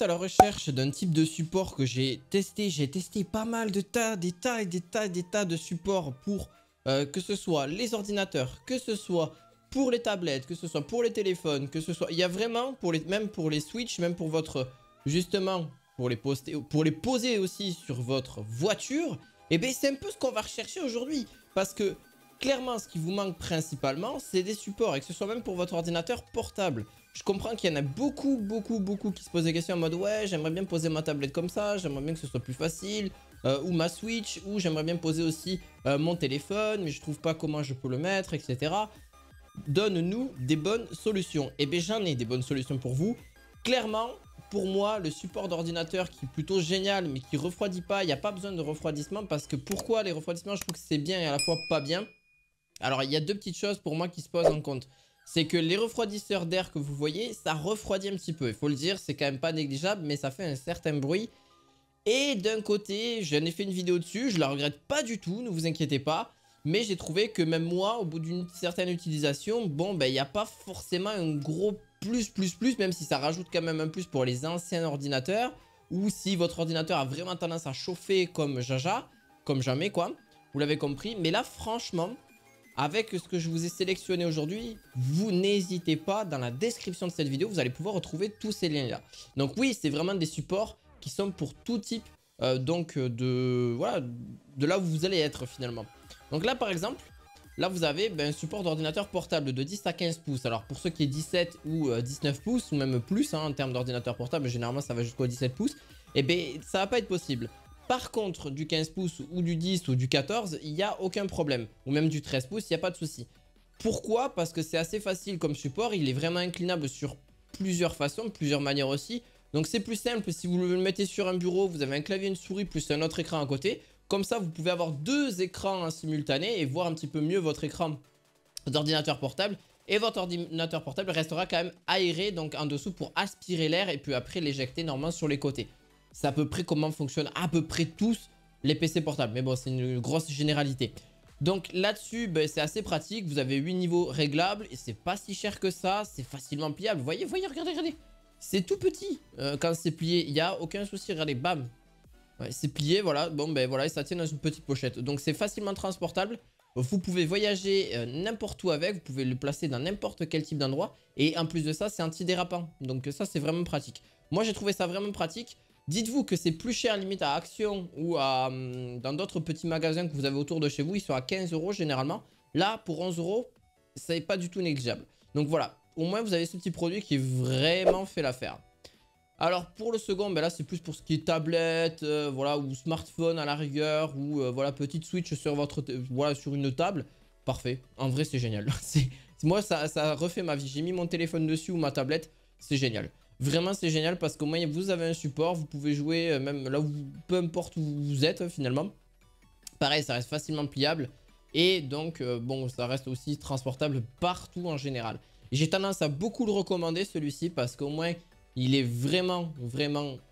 à la recherche d'un type de support que j'ai testé pas mal de des tas de supports pour que ce soit les ordinateurs, que ce soit pour les tablettes, que ce soit pour les téléphones, que ce soit... Il y a vraiment, même pour les Switch, même pour votre... Justement, pour les poser aussi sur votre voiture, et bien c'est un peu ce qu'on va rechercher aujourd'hui. Parce que clairement, ce qui vous manque principalement, c'est des supports, et que ce soit même pour votre ordinateur portable. Je comprends qu'il y en a beaucoup qui se posent des questions en mode ouais, j'aimerais bien poser ma tablette comme ça, j'aimerais bien que ce soit plus facile, ou ma Switch, ou j'aimerais bien poser aussi mon téléphone, mais je trouve pas comment je peux le mettre, etc. Donne-nous des bonnes solutions. Et bien j'en ai des bonnes solutions pour vous. Clairement, pour moi, le support d'ordinateur qui est plutôt génial, mais qui refroidit pas, il n'y a pas besoin de refroidissement, parce que pourquoi les refroidissements, je trouve que c'est bien et à la fois pas bien. Alors, il y a deux petites choses pour moi qui se posent en compte. C'est que les refroidisseurs d'air que vous voyez, ça refroidit un petit peu. Il faut le dire, c'est quand même pas négligeable, mais ça fait un certain bruit. Et d'un côté, j'en ai fait une vidéo dessus, je la regrette pas du tout, ne vous inquiétez pas. Mais j'ai trouvé que même moi, au bout d'une certaine utilisation, bon, ben, il n'y a pas forcément un gros plus, même si ça rajoute quand même un plus pour les anciens ordinateurs. Ou si votre ordinateur a vraiment tendance à chauffer comme jaja, comme jamais, quoi. Vous l'avez compris. Mais là, franchement... Avec ce que je vous ai sélectionné aujourd'hui, vous n'hésitez pas, dans la description de cette vidéo, vous allez pouvoir retrouver tous ces liens-là. Donc oui, c'est vraiment des supports qui sont pour tout type voilà, de là où vous allez être finalement. Donc là, par exemple, là vous avez un support d'ordinateur portable de 10 à 15 pouces. Alors pour ceux qui est 17 ou 19 pouces, ou même plus en termes d'ordinateur portable, généralement ça va jusqu'au 17 pouces, et bien ça va pas être possible. Par contre, du 15 pouces ou du 10 ou du 14, il n'y a aucun problème. Ou même du 13 pouces, il n'y a pas de souci. Pourquoi? Parce que c'est assez facile comme support. Il est vraiment inclinable sur plusieurs façons, plusieurs manières aussi. Donc c'est plus simple. Si vous le mettez sur un bureau, vous avez un clavier, une souris, plus un autre écran à côté. Comme ça, vous pouvez avoir deux écrans en simultané et voir un petit peu mieux votre écran d'ordinateur portable. Et votre ordinateur portable restera quand même aéré, donc en dessous pour aspirer l'air et puis après l'éjecter normalement sur les côtés. C'est à peu près comment fonctionnent à peu près tous les PC portables. Mais bon, c'est une grosse généralité. Donc là-dessus, c'est assez pratique. Vous avez 8 niveaux réglables et c'est pas si cher que ça. C'est facilement pliable. Voyez, regardez. C'est tout petit quand c'est plié. Il n'y a aucun souci. Regardez, bam. Ouais, c'est plié, voilà. Bon, voilà, et ça tient dans une petite pochette. Donc c'est facilement transportable. Vous pouvez voyager n'importe où avec. Vous pouvez le placer dans n'importe quel type d'endroit. Et en plus de ça, c'est antidérapant. Donc ça, c'est vraiment pratique. Moi, j'ai trouvé ça vraiment pratique. Dites-vous que c'est plus cher limite à Action ou dans d'autres petits magasins que vous avez autour de chez vous. Ils sont à 15 € généralement. Là, pour 11 €, ça n'est pas du tout négligeable. Donc voilà, au moins vous avez ce petit produit qui vraiment fait l'affaire. Alors pour le second, là c'est plus pour ce qui est tablette, voilà, ou smartphone à la rigueur, ou voilà, petite Switch sur voilà, sur une table. Parfait, en vrai c'est génial. Moi ça refait ma vie. J'ai mis mon téléphone dessus ou ma tablette, c'est génial. Vraiment, c'est génial parce qu'au moins, vous avez un support. Vous pouvez jouer même là où, peu importe où vous êtes finalement. Pareil, ça reste facilement pliable. Et donc, bon, ça reste aussi transportable partout en général. J'ai tendance à beaucoup le recommander celui-ci parce qu'au moins, il est vraiment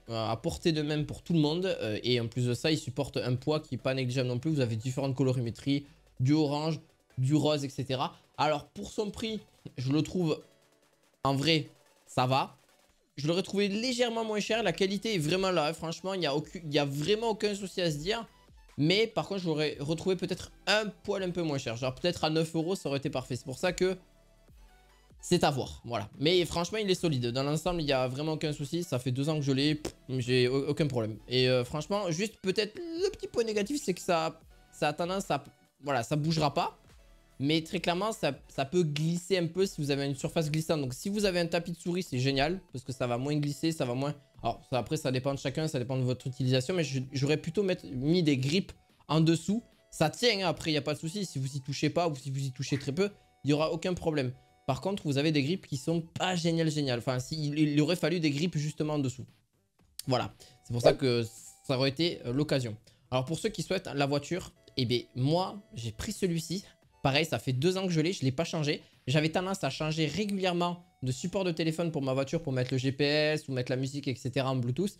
à portée de main pour tout le monde. Et en plus de ça, il supporte un poids qui n'est pas négligeable non plus. Vous avez différentes colorimétries, du orange, du rose, etc. Alors, pour son prix, je le trouve en vrai, ça va. Je l'aurais trouvé légèrement moins cher. La qualité est vraiment là. Franchement, il n'y a vraiment aucun souci à se dire. Mais par contre, je l'aurais retrouvé peut-être un poil un peu moins cher. Genre peut-être à 9 €, ça aurait été parfait. C'est pour ça que c'est à voir. Voilà. Mais franchement, il est solide. Dans l'ensemble, il n'y a vraiment aucun souci. Ça fait 2 ans que je l'ai. J'ai aucun problème. Et franchement, juste peut-être le petit point négatif, c'est que ça a tendance à... Voilà, ça bougera pas. Mais très clairement, ça peut glisser un peu si vous avez une surface glissante. Donc si vous avez un tapis de souris, c'est génial. Parce que ça va moins glisser, ça va moins... Alors après, ça dépend de chacun, ça dépend de votre utilisation. Mais j'aurais plutôt mis des grippes en dessous. Ça tient, hein, après, il n'y a pas de souci. Si vous y touchez pas ou si vous y touchez très peu, il n'y aura aucun problème. Par contre, vous avez des grippes qui sont pas géniales. Enfin, il aurait fallu des grippes justement en dessous. Voilà. C'est pour ça que ça aurait été l'occasion. Alors pour ceux qui souhaitent la voiture, eh bien moi, j'ai pris celui-ci. Pareil, ça fait 2 ans que je l'ai, je ne l'ai pas changé. J'avais tendance à changer régulièrement de support de téléphone pour ma voiture pour mettre le GPS ou mettre la musique, etc. en Bluetooth.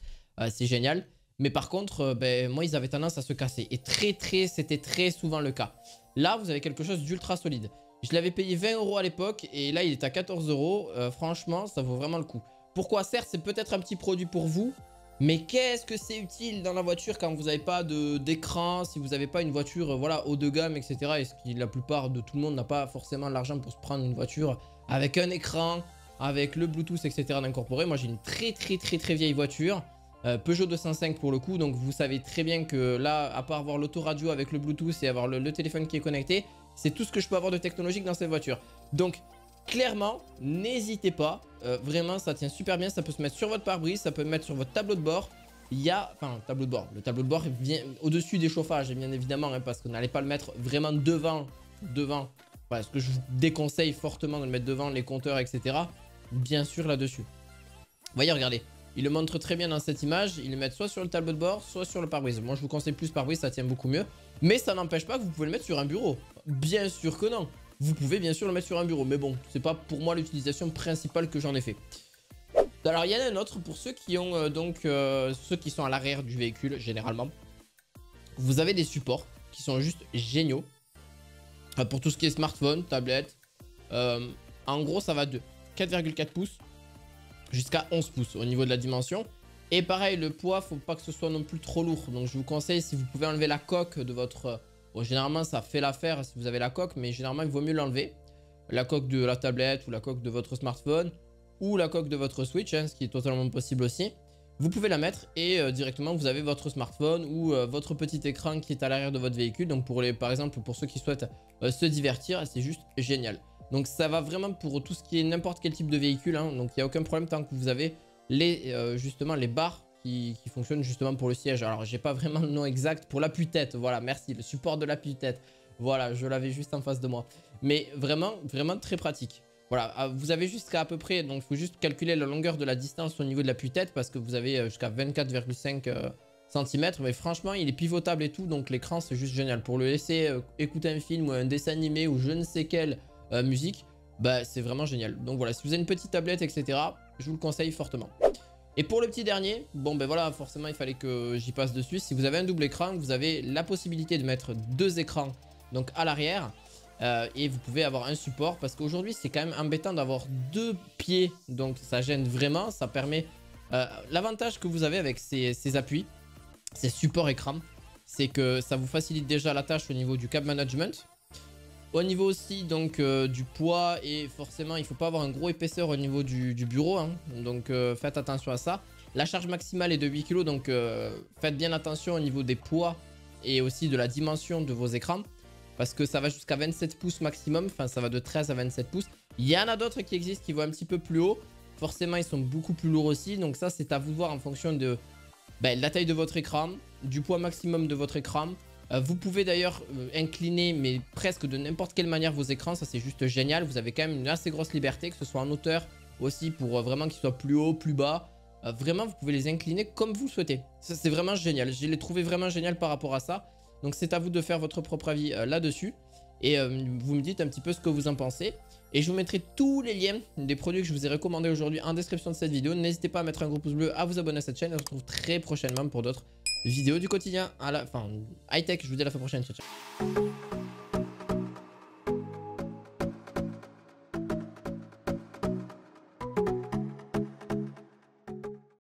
C'est génial. Mais par contre, moi, ils avaient tendance à se casser. Et c'était très souvent le cas. Là, vous avez quelque chose d'ultra solide. Je l'avais payé 20 € à l'époque et là, il est à 14 €. Franchement, ça vaut vraiment le coup. Pourquoi? Certes, c'est peut-être un petit produit pour vous, mais qu'est-ce que c'est utile dans la voiture quand vous n'avez pas d'écran, si vous n'avez pas une voiture voilà, haut de gamme, etc. Et ce qui, la plupart de tout le monde n'a pas forcément l'argent pour se prendre une voiture avec un écran, avec le Bluetooth, etc. d'incorporer. Moi, j'ai une très vieille voiture, Peugeot 205 pour le coup. Donc, vous savez très bien que là, à part avoir l'autoradio avec le Bluetooth et avoir le téléphone qui est connecté, c'est tout ce que je peux avoir de technologique dans cette voiture. Donc, clairement, n'hésitez pas. Vraiment, ça tient super bien. Ça peut se mettre sur votre pare-brise, ça peut se mettre sur votre tableau de bord. Il y a, enfin, tableau de bord. Le tableau de bord vient au-dessus des chauffages, bien évidemment, hein, parce qu'on n'allait pas le mettre vraiment devant. Parce que je vous déconseille fortement de le mettre devant les compteurs, etc. Bien sûr, là-dessus. Vous voyez, regardez. Il le montre très bien dans cette image. Ils le mettent soit sur le tableau de bord, soit sur le pare-brise. Moi, je vous conseille plus pare-brise, ça tient beaucoup mieux. Mais ça n'empêche pas que vous pouvez le mettre sur un bureau. Bien sûr que non. Vous pouvez bien sûr le mettre sur un bureau. Mais bon, c'est pas pour moi l'utilisation principale que j'en ai fait. Alors, il y en a un autre pour ceux qui ont ceux qui sont à l'arrière du véhicule, généralement. Vous avez des supports qui sont juste géniaux. Pour tout ce qui est smartphone, tablette. En gros, ça va de 4,4 pouces jusqu'à 11 pouces au niveau de la dimension. Et pareil, le poids, faut pas que ce soit non plus trop lourd. Donc je vous conseille, si vous pouvez enlever la coque de votre... Bon, généralement, ça fait l'affaire si vous avez la coque, mais généralement, il vaut mieux l'enlever. La coque de la tablette ou la coque de votre smartphone ou la coque de votre Switch, hein, ce qui est totalement possible aussi. Vous pouvez la mettre et directement, vous avez votre smartphone ou votre petit écran qui est à l'arrière de votre véhicule. Donc par exemple, pour ceux qui souhaitent se divertir, c'est juste génial. Donc ça va vraiment pour tout ce qui est n'importe quel type de véhicule, hein. Donc il n'y a aucun problème tant que vous avez justement les barres qui fonctionnent justement pour le siège. Alors j'ai pas vraiment le nom exact pour l'appui-tête, voilà, merci, le support de l'appui-tête. Voilà, je l'avais juste en face de moi. Mais vraiment très pratique. Voilà, vous avez jusqu'à peu près, donc il faut juste calculer la longueur de la distance au niveau de l'appui-tête parce que vous avez jusqu'à 24,5 cm. Mais franchement, il est pivotable et tout, donc l'écran c'est juste génial. Pour le laisser écouter un film ou un dessin animé ou je ne sais quelle musique, bah c'est vraiment génial. Donc voilà, si vous avez une petite tablette, etc., je vous le conseille fortement. Et pour le petit dernier, bon ben voilà, forcément il fallait que j'y passe dessus. Si vous avez un double écran, vous avez la possibilité de mettre deux écrans donc à l'arrière. Et vous pouvez avoir un support parce qu'aujourd'hui c'est quand même embêtant d'avoir deux pieds, donc ça gêne vraiment. Ça permet l'avantage que vous avez avec ces appuis, ces supports écran, c'est que ça vous facilite déjà la tâche au niveau du câble management, au niveau aussi donc du poids, et forcément il faut pas avoir un gros épaisseur au niveau du bureau, hein, donc faites attention à ça. La charge maximale est de 8 kg, donc faites bien attention au niveau des poids et aussi de la dimension de vos écrans. Parce que ça va jusqu'à 27 pouces maximum. Enfin, ça va de 13 à 27 pouces. Il y en a d'autres qui existent qui vont un petit peu plus haut. Forcément, ils sont beaucoup plus lourds aussi. Donc ça, c'est à vous de voir en fonction de la taille de votre écran, du poids maximum de votre écran. Vous pouvez d'ailleurs incliner, mais presque de n'importe quelle manière, vos écrans. Ça, c'est juste génial. Vous avez quand même une assez grosse liberté, que ce soit en hauteur aussi, pour vraiment qu'ils soient plus haut, plus bas. Vraiment, vous pouvez les incliner comme vous le souhaitez. Ça, c'est vraiment génial. Je l'ai trouvé vraiment génial par rapport à ça. Donc c'est à vous de faire votre propre avis là-dessus. Et vous me dites un petit peu ce que vous en pensez. Et je vous mettrai tous les liens des produits que je vous ai recommandés aujourd'hui en description de cette vidéo. N'hésitez pas à mettre un gros pouce bleu, à vous abonner à cette chaîne. Et on se retrouve très prochainement pour d'autres vidéos du quotidien. High tech, je vous dis à la fois prochaine. Ciao, ciao.